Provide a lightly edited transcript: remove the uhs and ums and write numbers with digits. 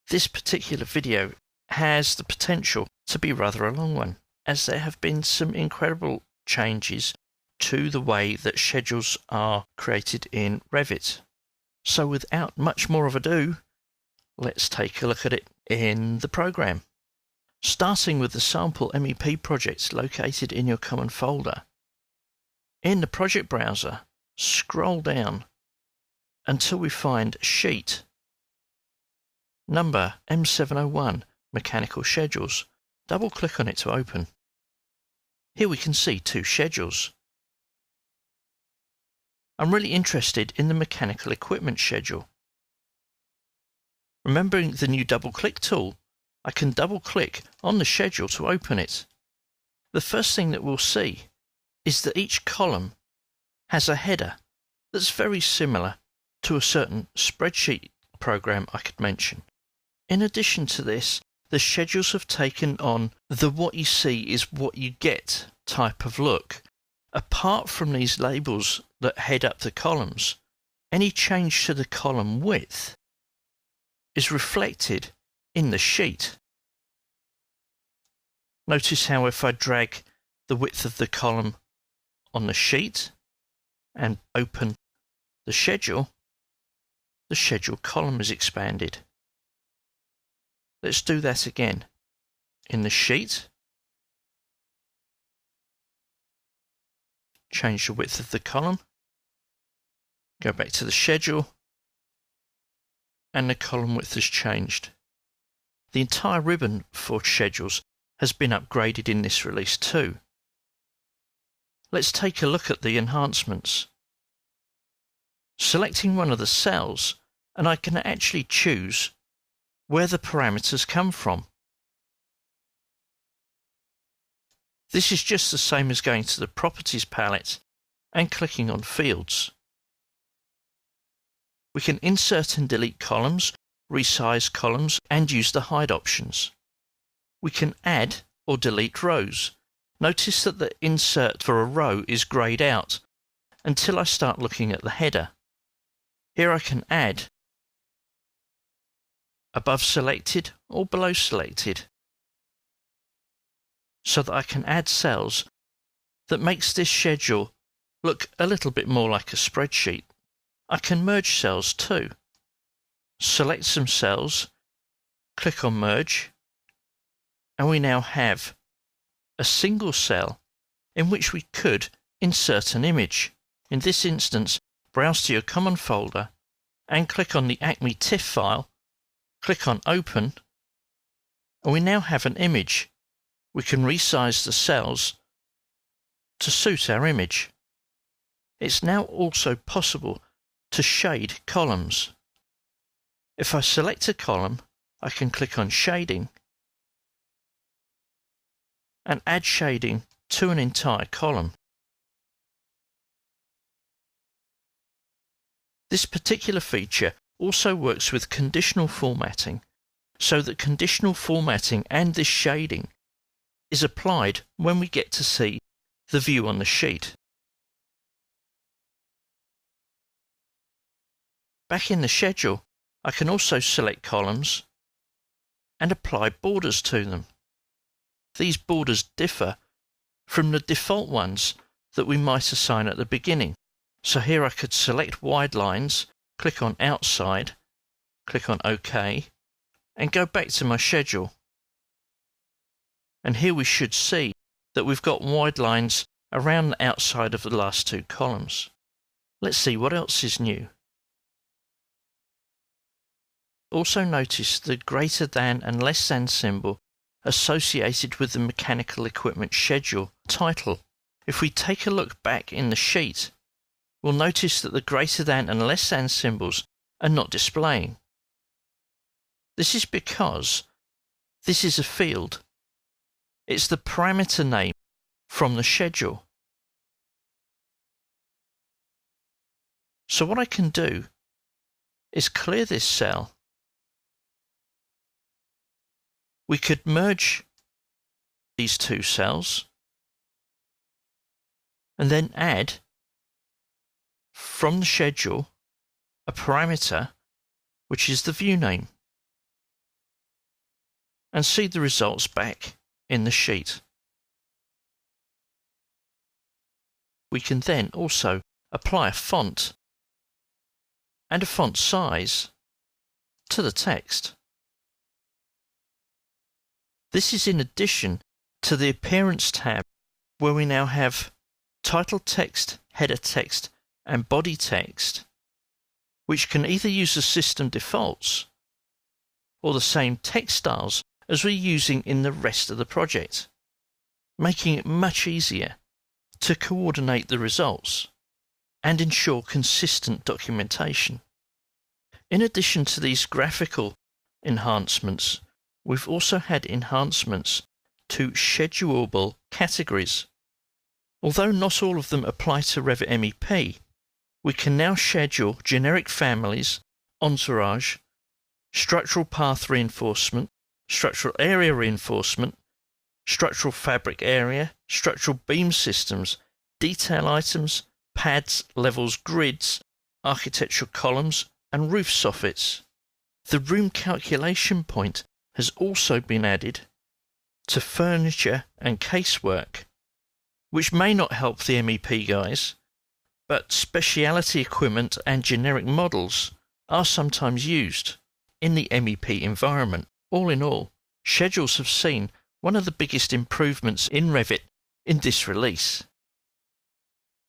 This particular video has the potential to be rather a long one, as there have been some incredible changes to the way that schedules are created in Revit. So without much more of ado, let's take a look at it in the program. Starting with the sample MEP projects located in your common folder. In the project browser, scroll down until we find Sheet, number M701, Mechanical Schedules. Double click on it to open. Here we can see two schedules. I'm really interested in the mechanical equipment schedule. Remembering the new double click tool, I can double click on the schedule to open it. The first thing that we'll see is that each column has a header that's very similar to a certain spreadsheet program I could mention. In addition to this, the schedules have taken on the what you see is what you get type of look. Apart from these labels that head up the columns, any change to the column width is reflected in the sheet. Notice how if I drag the width of the column on the sheet and open the schedule column is expanded. Let's do that again. In the sheet, change the width of the column, go back to the schedule, and the column width has changed. The entire ribbon for schedules has been upgraded in this release too. Let's take a look at the enhancements. Selecting one of the cells, and I can actually choose where the parameters come from. This is just the same as going to the Properties palette and clicking on Fields. We can insert and delete columns, resize columns, and use the hide options. We can add or delete rows. Notice that the insert for a row is greyed out until I start looking at the header. Here I can add above selected or below selected, so that I can add cells that makes this schedule look a little bit more like a spreadsheet. I can merge cells too. Select some cells, click on Merge, and we now have a single cell in which we could insert an image. In this instance, browse to your common folder and click on the Acme TIFF file, click on Open, and we now have an image. We can resize the cells to suit our image. It's now also possible to shade columns. If I select a column, I can click on Shading and add shading to an entire column. This particular feature also works with conditional formatting, so that conditional formatting and this shading is applied when we get to see the view on the sheet. Back in the schedule, I can also select columns and apply borders to them. These borders differ from the default ones that we might assign at the beginning. So here I could select wide lines, click on Outside, click on OK, and go back to my schedule. And here we should see that we've got wide lines around the outside of the last two columns. Let's see what else is new. Also notice the greater than and less than symbol associated with the mechanical equipment schedule title. If we take a look back in the sheet, we'll notice that the greater than and less than symbols are not displaying. This is because this is a field. It's the parameter name from the schedule. So what I can do is clear this cell. We could merge these two cells and then add from the schedule a parameter which is the view name. and see the results back in the sheet. We can then also apply a font and a font size to the text. This is in addition to the Appearance tab, where we now have title text, header text, and body text, which can either use the system defaults or the same text styles as we're using in the rest of the project, making it much easier to coordinate the results and ensure consistent documentation. In addition to these graphical enhancements, we've also had enhancements to schedulable categories. Although not all of them apply to Revit MEP, we can now schedule generic families, entourage, structural path reinforcement, structural area reinforcement, structural fabric area, structural beam systems, detail items, pads, levels, grids, architectural columns, and roof soffits. The room calculation point has also been added to furniture and casework, which may not help the MEP guys, but speciality equipment and generic models are sometimes used in the MEP environment. All in all, schedules have seen one of the biggest improvements in Revit in this release.